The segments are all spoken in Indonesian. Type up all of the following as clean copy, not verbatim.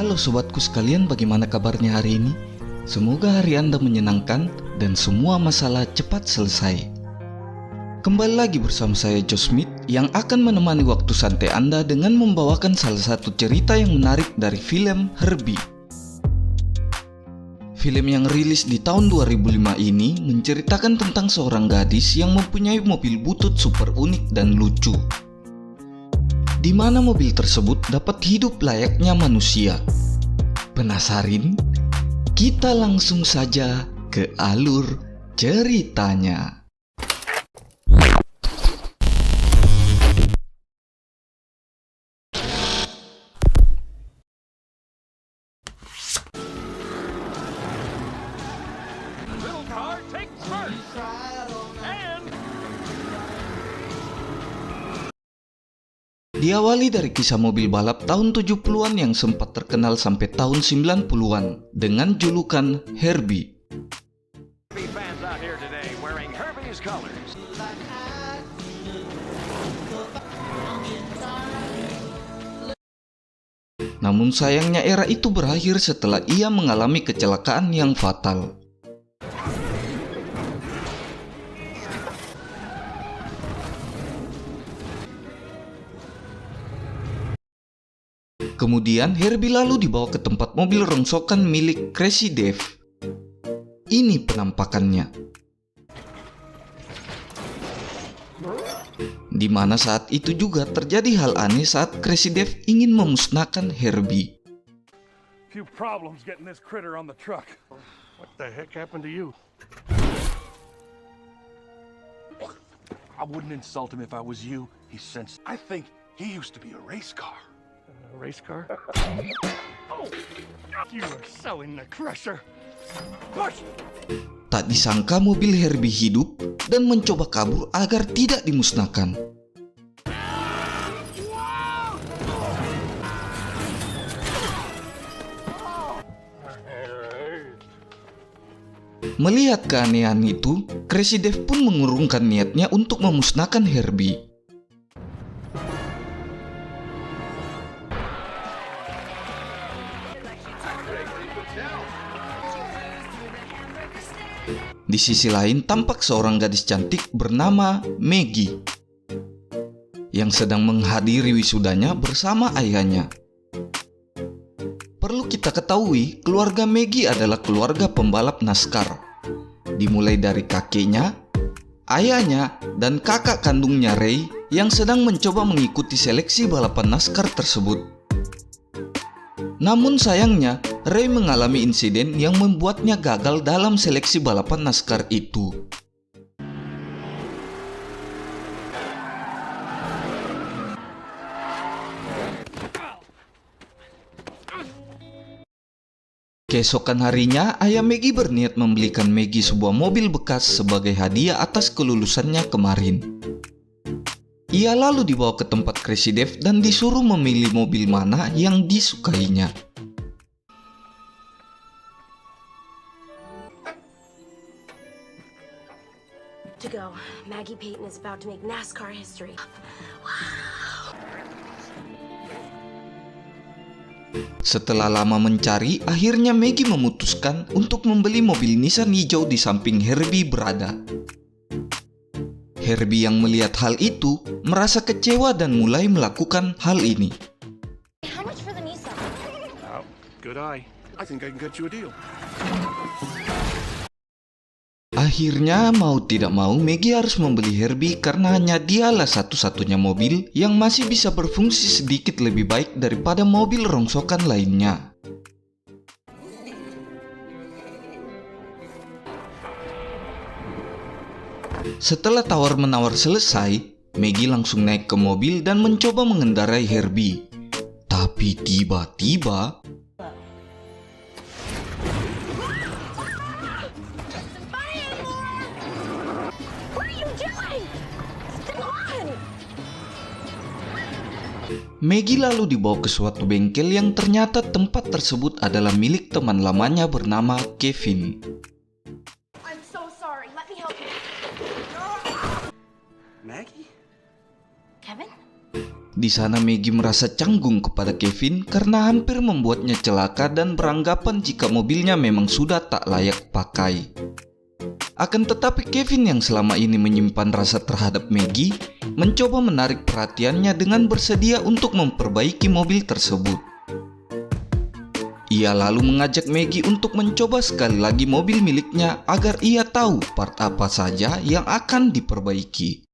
Halo sobatku sekalian, bagaimana kabarnya hari ini? Semoga hari Anda menyenangkan dan semua masalah cepat selesai. Kembali lagi bersama saya Josh Smith yang akan menemani waktu santai Anda dengan membawakan salah satu cerita yang menarik dari film Herbie. Film yang rilis di tahun 2005 ini menceritakan tentang seorang gadis yang mempunyai mobil butut super unik dan lucu, di mana mobil tersebut dapat hidup layaknya manusia. Penasaran? Kita langsung saja ke alur ceritanya. Diawali dari kisah mobil balap tahun 70-an yang sempat terkenal sampai tahun 90-an dengan julukan Herbie. Namun sayangnya era itu berakhir setelah ia mengalami kecelakaan yang fatal. Kemudian Herbie lalu dibawa ke tempat mobil rongsokan milik Crazy Dave. Ini penampakannya, di mana saat itu juga terjadi hal aneh saat Crazy Dave ingin memusnahkan Herbie. Few problems getting this critter on the truck. What the heck happened to you? I wouldn't insult him if I was you. He's sensitive. I think he used to be a race car. A race car? Oh, you are so in the crusher. Push! Tak disangka mobil Herbie hidup dan mencoba kabur agar tidak dimusnahkan. Melihat keanehan itu, Crazy Dave pun mengurungkan niatnya untuk memusnahkan Herbie. Di sisi lain, tampak seorang gadis cantik bernama Maggie yang sedang menghadiri wisudanya bersama ayahnya. Perlu kita ketahui, keluarga Maggie adalah keluarga pembalap NASCAR. Dimulai dari kakeknya, ayahnya, dan kakak kandungnya Ray yang sedang mencoba mengikuti seleksi balapan NASCAR tersebut. Namun sayangnya, Ray mengalami insiden yang membuatnya gagal dalam seleksi balapan NASCAR itu. Keesokan harinya, ayah Maggie berniat membelikan Maggie sebuah mobil bekas sebagai hadiah atas kelulusannya kemarin. Ia lalu dibawa ke tempat Crazy Dave dan disuruh memilih mobil mana yang disukainya. To go. Maggie Payton is about to make NASCAR history. Setelah lama mencari, akhirnya Maggie memutuskan untuk membeli mobil Nissan hijau di samping Herbie berada. Herbie yang melihat hal itu merasa kecewa dan mulai melakukan hal ini. How much for the Nissan? Oh, good eye. I think I can get you a deal. Akhirnya mau tidak mau Maggie harus membeli Herbie karena hanya dialah satu-satunya mobil yang masih bisa berfungsi sedikit lebih baik daripada mobil rongsokan lainnya. Setelah tawar-menawar selesai, Maggie langsung naik ke mobil dan mencoba mengendarai Herbie. Tapi tiba-tiba, Maggie lalu dibawa ke suatu bengkel yang ternyata tempat tersebut adalah milik teman lamanya bernama Kevin. I'm so sorry. Let me help you. Maggie? Kevin? Di sana Maggie merasa canggung kepada Kevin karena hampir membuatnya celaka dan beranggapan jika mobilnya memang sudah tak layak pakai. Akan tetapi Kevin yang selama ini menyimpan rasa terhadap Maggie mencoba menarik perhatiannya dengan bersedia untuk memperbaiki mobil tersebut. Ia lalu mengajak Maggie untuk mencoba sekali lagi mobil miliknya agar ia tahu part apa saja yang akan diperbaiki.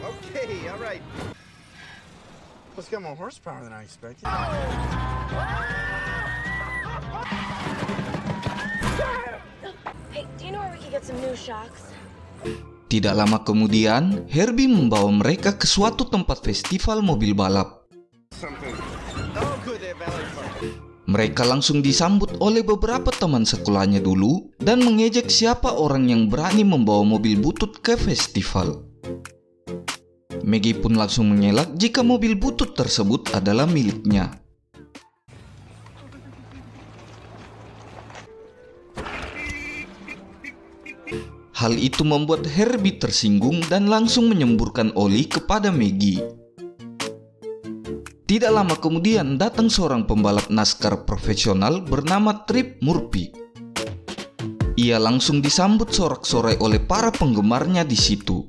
Okay, all right. It's got more horsepower than I expected. Hey, do you know where we can get some new shocks? Tidak lama kemudian, Herbie membawa mereka ke suatu tempat festival mobil balap. Oh, good, they have valet parking. Mereka langsung disambut oleh beberapa teman sekolahnya dulu dan mengejek siapa orang yang berani membawa mobil butut ke festival. Maggie pun langsung mengelak jika mobil butut tersebut adalah miliknya. Hal itu membuat Herbie tersinggung dan langsung menyemburkan oli kepada Maggie. Tidak lama kemudian datang seorang pembalap NASCAR profesional bernama Trip Murphy. Ia langsung disambut sorak-sorai oleh para penggemarnya di situ.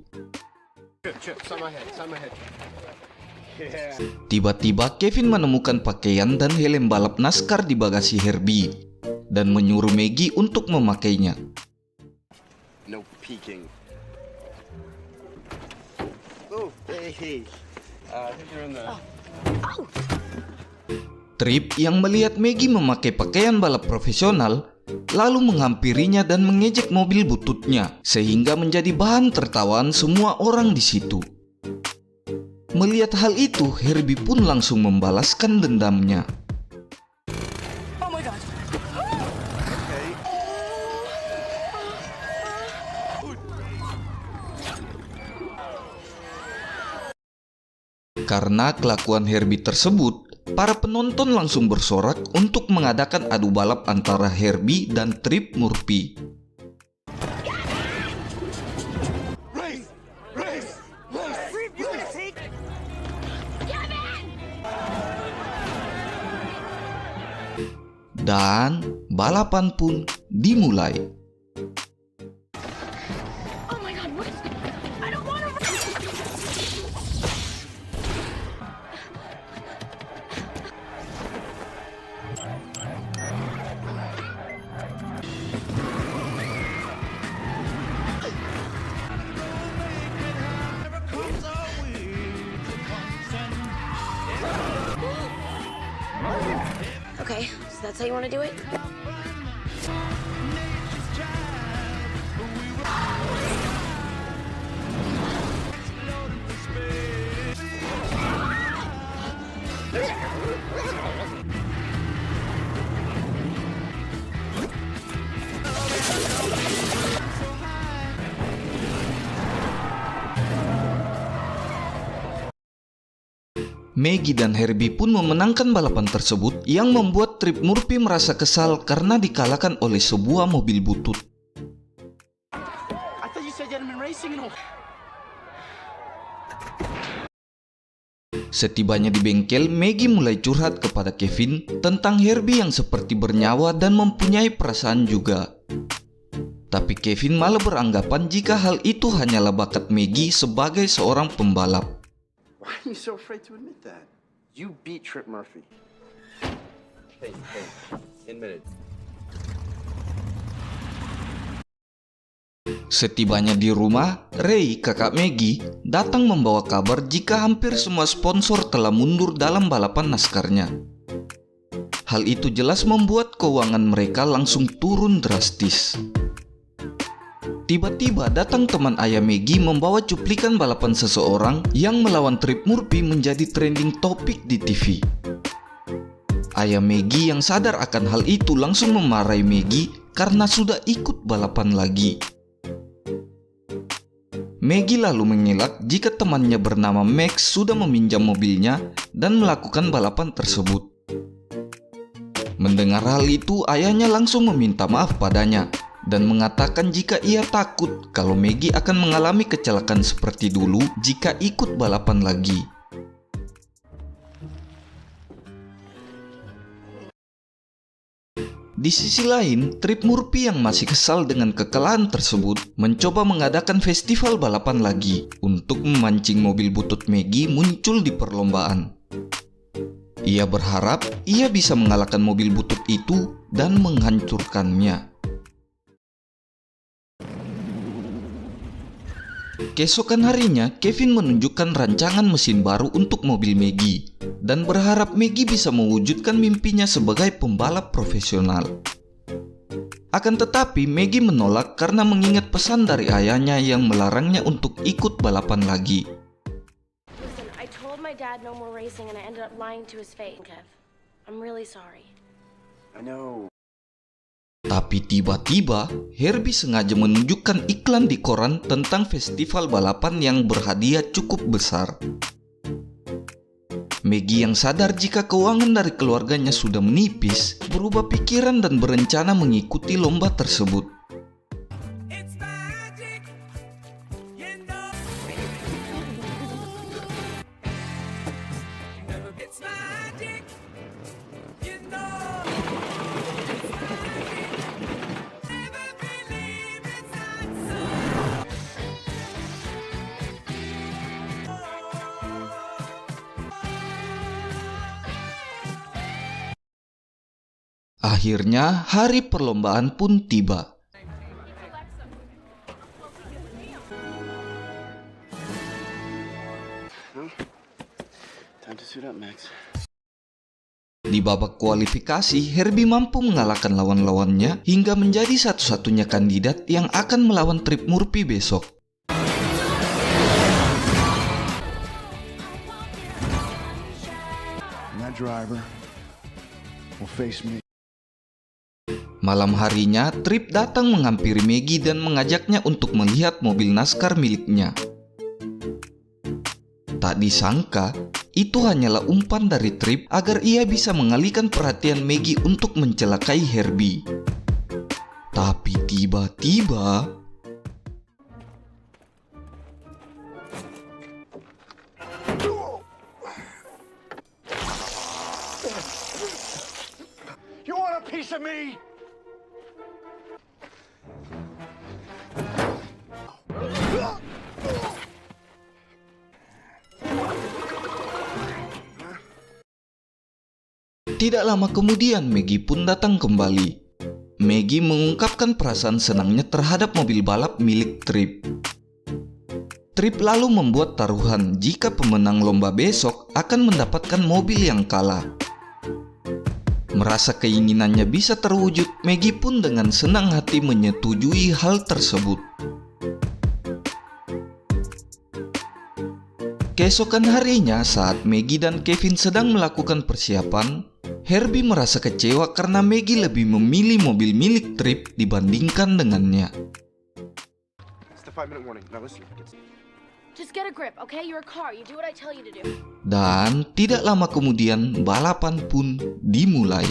Tiba-tiba Kevin menemukan pakaian dan helm balap NASCAR di bagasi Herbie dan menyuruh Maggie untuk memakainya. No peeking. Oh, hey. I think you're in the... Trip yang melihat Maggie memakai pakaian balap profesional lalu menghampirinya dan mengejek mobil bututnya sehingga menjadi bahan tertawaan semua orang di situ. Melihat hal itu, Herbie pun langsung membalaskan dendamnya. Oh my god. Karena kelakuan Herbie tersebut, para penonton langsung bersorak untuk mengadakan adu balap antara Herbie dan Trip Murphy. Dan balapan pun dimulai. Oh my god, what? I don't want to. Okay, so that's how you want to do it? Maggie dan Herbie pun memenangkan balapan tersebut yang membuat Trip Murphy merasa kesal karena dikalahkan oleh sebuah mobil butut. I thought you said you hadn't been racing in a... Setibanya di bengkel, Maggie mulai curhat kepada Kevin tentang Herbie yang seperti bernyawa dan mempunyai perasaan juga. Tapi Kevin malah beranggapan jika hal itu hanyalah bakat Maggie sebagai seorang pembalap. Why are you so afraid to admit that? You beat Trip Murphy. Hey, admit it. Setibanya di rumah, Ray, kakak Maggie, datang membawa kabar jika hampir semua sponsor telah mundur dalam balapan NASCAR-nya. Hal itu jelas membuat keuangan mereka langsung turun drastis. Tiba-tiba datang teman ayah Maggie membawa cuplikan balapan seseorang yang melawan Trip Murphy menjadi trending topik di TV. Ayah Maggie yang sadar akan hal itu langsung memarahi Maggie karena sudah ikut balapan lagi. Maggie lalu mengelak jika temannya bernama Max sudah meminjam mobilnya dan melakukan balapan tersebut. Mendengar hal itu, ayahnya langsung meminta maaf padanya dan mengatakan jika ia takut kalau Maggie akan mengalami kecelakaan seperti dulu jika ikut balapan lagi. Di sisi lain, Trip Murphy yang masih kesal dengan kekalahan tersebut mencoba mengadakan festival balapan lagi untuk memancing mobil butut Maggie muncul di perlombaan. Ia berharap ia bisa mengalahkan mobil butut itu dan menghancurkannya. Keesokan harinya, Kevin menunjukkan rancangan mesin baru untuk mobil Maggie dan berharap Maggie bisa mewujudkan mimpinya sebagai pembalap profesional. Akan tetapi, Maggie menolak karena mengingat pesan dari ayahnya yang melarangnya untuk ikut balapan lagi. Listen, I told my dad no more racing and I ended up lying to his face, Kev. I'm really sorry. I know. Tapi tiba-tiba, Herbie sengaja menunjukkan iklan di koran tentang festival balapan yang berhadiah cukup besar. Maggie yang sadar jika keuangan dari keluarganya sudah menipis, berubah pikiran dan berencana mengikuti lomba tersebut. Akhirnya, hari perlombaan pun tiba. Time to suit up, Max. Di babak kualifikasi, Herbie mampu mengalahkan lawan-lawannya hingga menjadi satu-satunya kandidat yang akan melawan Trip Murphy besok. And that driver will face me. Malam harinya, Trip datang menghampiri Maggie dan mengajaknya untuk melihat mobil NASCAR miliknya. Tak disangka, itu hanyalah umpan dari Trip agar ia bisa mengalihkan perhatian Maggie untuk mencelakai Herbie. Tapi tiba-tiba, You want a piece of me? tidak lama kemudian Maggie pun datang kembali. Maggie mengungkapkan perasaan senangnya terhadap mobil balap milik Trip. Trip lalu membuat taruhan jika pemenang lomba besok akan mendapatkan mobil yang kalah. Merasa keinginannya bisa terwujud, Maggie pun dengan senang hati menyetujui hal tersebut. Keesokan harinya, saat Maggie dan Kevin sedang melakukan persiapan, Herbie merasa kecewa karena Maggie lebih memilih mobil milik Trip dibandingkan dengannya. It's the 5-minute warning. Now listen. Just get a grip, okay? You're a car. You do what I tell you to do. Dan tidak lama kemudian, balapan pun dimulai.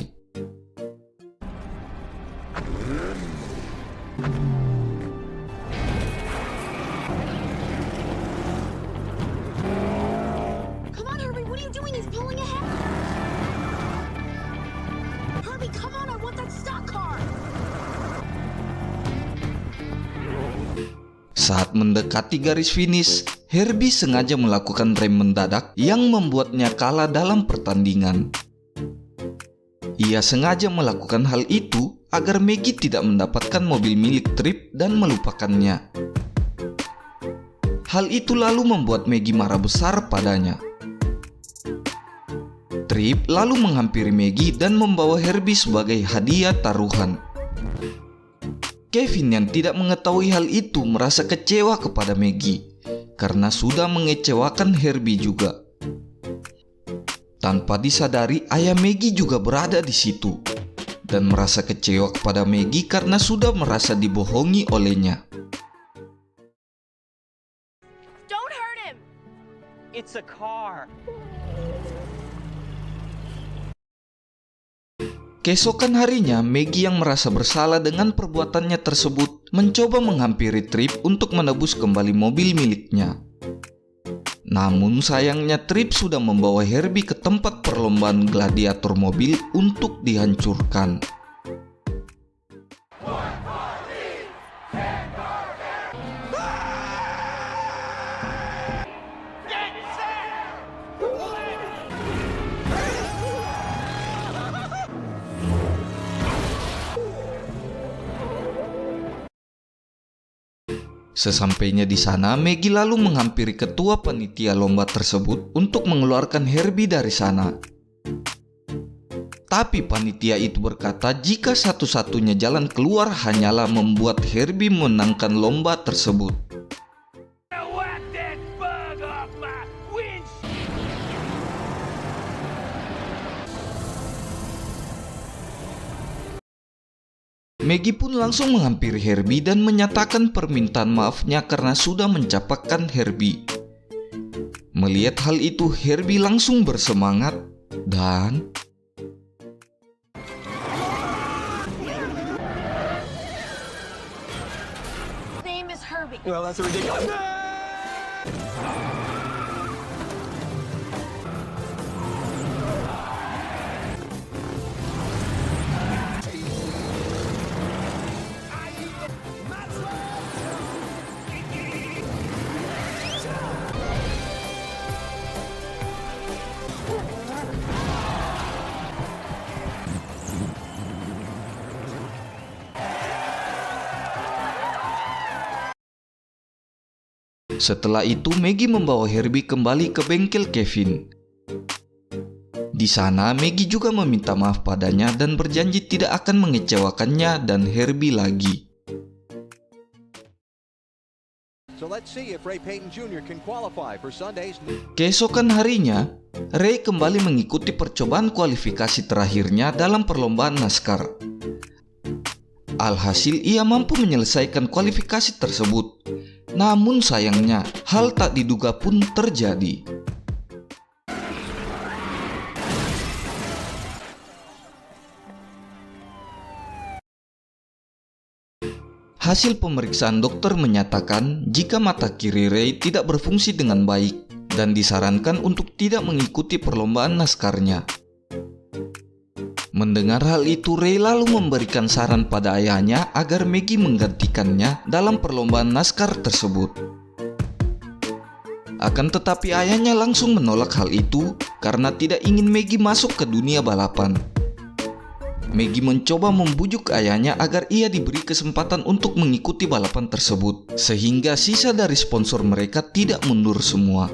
Come on, Herbie. What are you doing? He's pulling ahead. Herbie, come on. I want that stock car. Saat mendekati garis finish, Herbie sengaja melakukan rem mendadak yang membuatnya kalah dalam pertandingan. Ia sengaja melakukan hal itu agar Maggie tidak mendapatkan mobil milik Trip dan melupakannya. Hal itu lalu membuat Maggie marah besar padanya. Trip lalu menghampiri Maggie dan membawa Herbie sebagai hadiah taruhan. Kevin yang tidak mengetahui hal itu merasa kecewa kepada Maggie karena sudah mengecewakan Herbie juga. Tanpa disadari, ayah Maggie juga berada di situ dan merasa kecewa kepada Maggie karena sudah merasa dibohongi olehnya. Don't hurt him. It's a car. Keesokan harinya, Maggie yang merasa bersalah dengan perbuatannya tersebut mencoba menghampiri Trip untuk menebus kembali mobil miliknya. Namun sayangnya Trip sudah membawa Herbie ke tempat perlombaan gladiator mobil untuk dihancurkan. Sesampainya di sana, Maggie lalu menghampiri ketua panitia lomba tersebut untuk mengeluarkan Herbie dari sana. Tapi panitia itu berkata jika satu-satunya jalan keluar hanyalah membuat Herbie memenangkan lomba tersebut. Maggie pun langsung menghampiri Herbie dan menyatakan permintaan maafnya karena sudah mencapakan Herbie. Melihat hal itu, Herbie langsung bersemangat dan Name is Herbie. Well, that's ridiculous. setelah itu Maggie membawa Herbie kembali ke bengkel Kevin. Di sana Maggie juga meminta maaf padanya dan berjanji tidak akan mengecewakannya dan Herbie lagi. So let's see if Ray Payton Jr. can qualify for Sunday's. Keesokan harinya, Ray kembali mengikuti percobaan kualifikasi terakhirnya dalam perlombaan NASCAR. Alhasil ia mampu menyelesaikan kualifikasi tersebut. Namun sayangnya, hal tak diduga pun terjadi. Hasil pemeriksaan dokter menyatakan jika mata kiri Ray tidak berfungsi dengan baik dan disarankan untuk tidak mengikuti perlombaan NASCAR-nya. Mendengar hal itu, Ray lalu memberikan saran pada ayahnya agar Maggie menggantikannya dalam perlombaan NASCAR tersebut. Akan tetapi ayahnya langsung menolak hal itu karena tidak ingin Maggie masuk ke dunia balapan. Maggie mencoba membujuk ayahnya agar ia diberi kesempatan untuk mengikuti balapan tersebut, sehingga sisa dari sponsor mereka tidak mundur semua.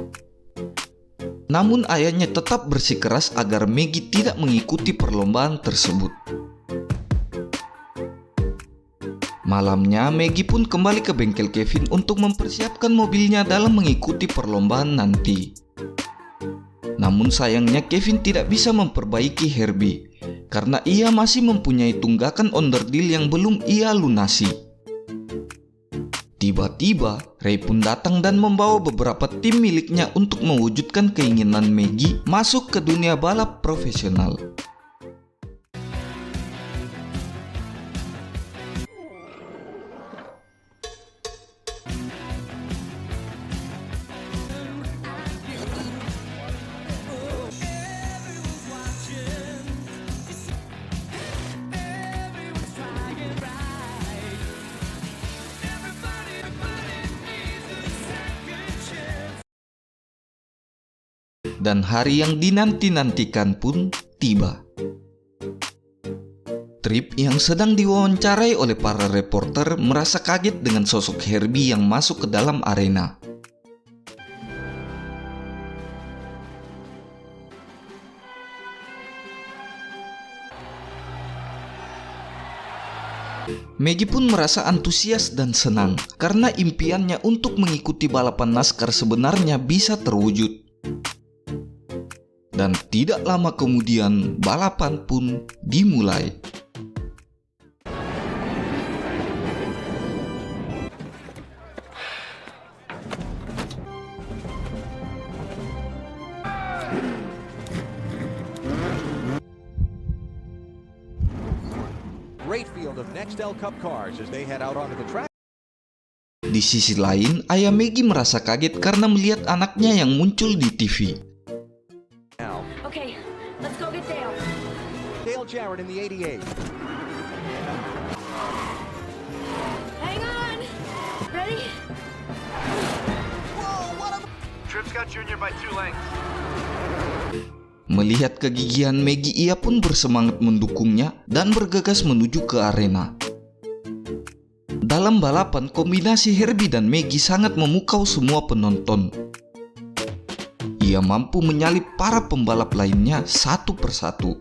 Namun ayahnya tetap bersikeras agar Maggie tidak mengikuti perlombaan tersebut. Malamnya, Maggie pun kembali ke bengkel Kevin untuk mempersiapkan mobilnya dalam mengikuti perlombaan nanti. Namun sayangnya Kevin tidak bisa memperbaiki Herbie, karena ia masih mempunyai tunggakan onderdil yang belum ia lunasi. Tiba-tiba, Ray pun datang dan membawa beberapa tim miliknya untuk mewujudkan keinginan Maggie masuk ke dunia balap profesional. Dan hari yang dinanti-nantikan pun tiba. Trip yang sedang diwawancarai oleh para reporter merasa kaget dengan sosok Herbie yang masuk ke dalam arena. Maggie pun merasa antusias dan senang karena impiannya untuk mengikuti balapan NASCAR sebenarnya bisa terwujud. Dan tidak lama kemudian balapan pun dimulai. great field of Nextel Cup cars as they head out onto the track. Di sisi lain, ayah Maggie merasa kaget karena melihat anaknya yang muncul di TV. Now, Okay, let's go get Dale. Dale Jarrett in the 88. Hang on! Ready? Tripp's got Junior by 2 lengths. Melihat kegigihan Maggie, ia pun bersemangat mendukungnya dan bergegas menuju ke arena. Dalam balapan, kombinasi Herbie dan Maggie sangat memukau semua penonton. Ia mampu menyalip para pembalap lainnya satu persatu.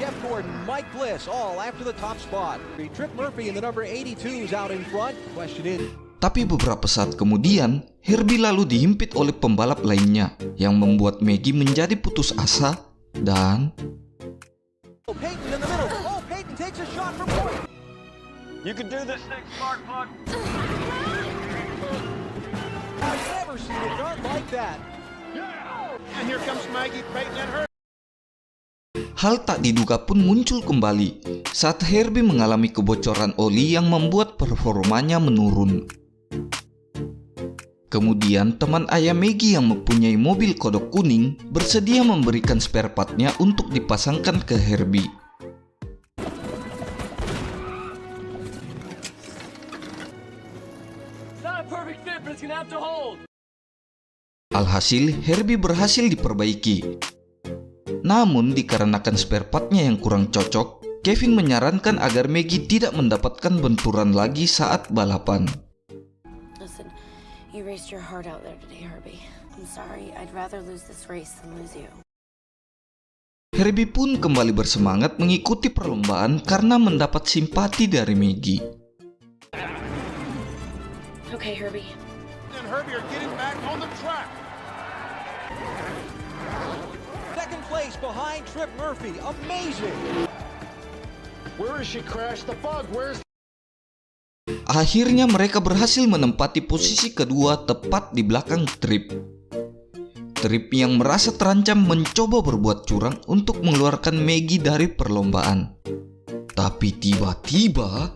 Jeff Gordon, Mike Bliss, all after the top spot. Trip Murphy in the number 82 is out in front. Question is, Tapi beberapa saat kemudian, Herbie lalu dihimpit oleh pembalap lainnya yang membuat Maggie menjadi putus asa dan oh, Peyton in the middle. Oh, Peyton takes a shot from point. You can do this thing, smart plug. I've never seen a dart like that. And here comes Maggie, Peyton, and her. hal tak diduga pun muncul kembali saat Herbie mengalami kebocoran oli yang membuat performanya menurun. Kemudian teman ayah Maggie yang mempunyai mobil kodok kuning bersedia memberikan spare partnya untuk dipasangkan ke Herbie. Alhasil, Herbie berhasil diperbaiki. Namun dikarenakan spare partnya yang kurang cocok, Kevin menyarankan agar Maggie tidak mendapatkan benturan lagi saat balapan. Listen, you raced your heart out there today, Herbie. I'm sorry, I'd rather lose this race than lose you. Herbie pun kembali bersemangat mengikuti perlombaan karena mendapat simpati dari Maggie. Okay, Herbie. And Herbie are getting back on the track. Second place behind Trip Murphy. Amazing. Where is she crashed the bug? Where's Akhirnya mereka berhasil menempati posisi kedua tepat di belakang Trip. Trip yang merasa terancam mencoba berbuat curang untuk mengeluarkan Maggie dari perlombaan. Tapi tiba-tiba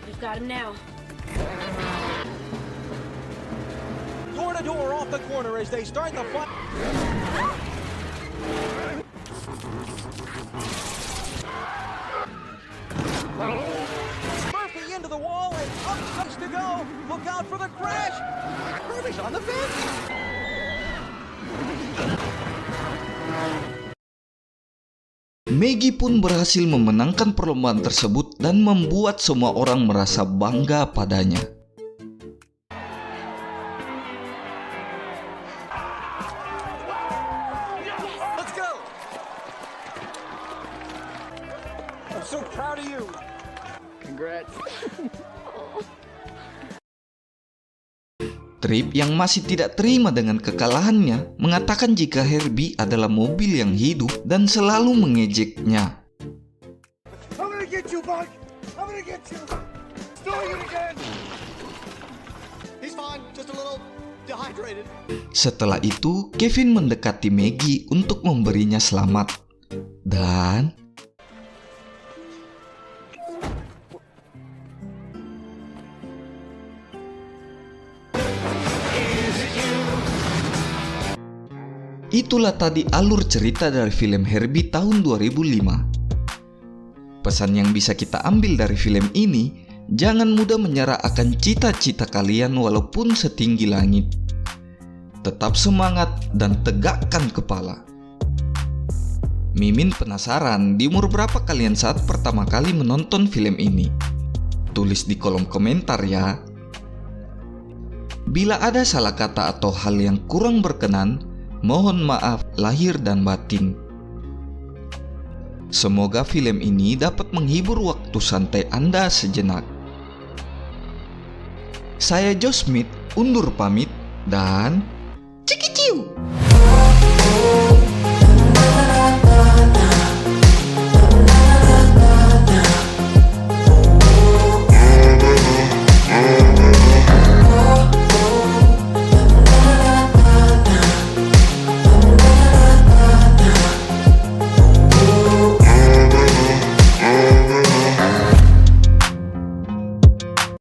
We've got him now. Door to door off the corner as they start the fight. Murphy into the wall and up space to go. Look out for the crash. Murphy's on the fence. Maggie pun berhasil memenangkan perlombaan tersebut dan membuat semua orang merasa bangga padanya. Let's go. I'm so proud of you. Congrats. Trip yang masih tidak terima dengan kekalahannya mengatakan jika Herbie adalah mobil yang hidup dan selalu mengejeknya. I'm gonna get you, bug! I'm gonna get you! Doing it again! He's fine, just a little dehydrated. Setelah itu, Kevin mendekati Maggie untuk memberinya selamat. Dan itulah tadi alur cerita dari film Herbie tahun 2005. Pesan yang bisa kita ambil dari film ini, jangan mudah menyerah akan cita-cita kalian walaupun setinggi langit. Tetap semangat dan tegakkan kepala. Mimin penasaran di umur berapa kalian saat pertama kali menonton film ini? Tulis di kolom komentar ya. Bila ada salah kata atau hal yang kurang berkenan, mohon maaf lahir dan batin. Semoga film ini dapat menghibur waktu santai Anda sejenak. Saya Joe Smith undur pamit dan cikiciu.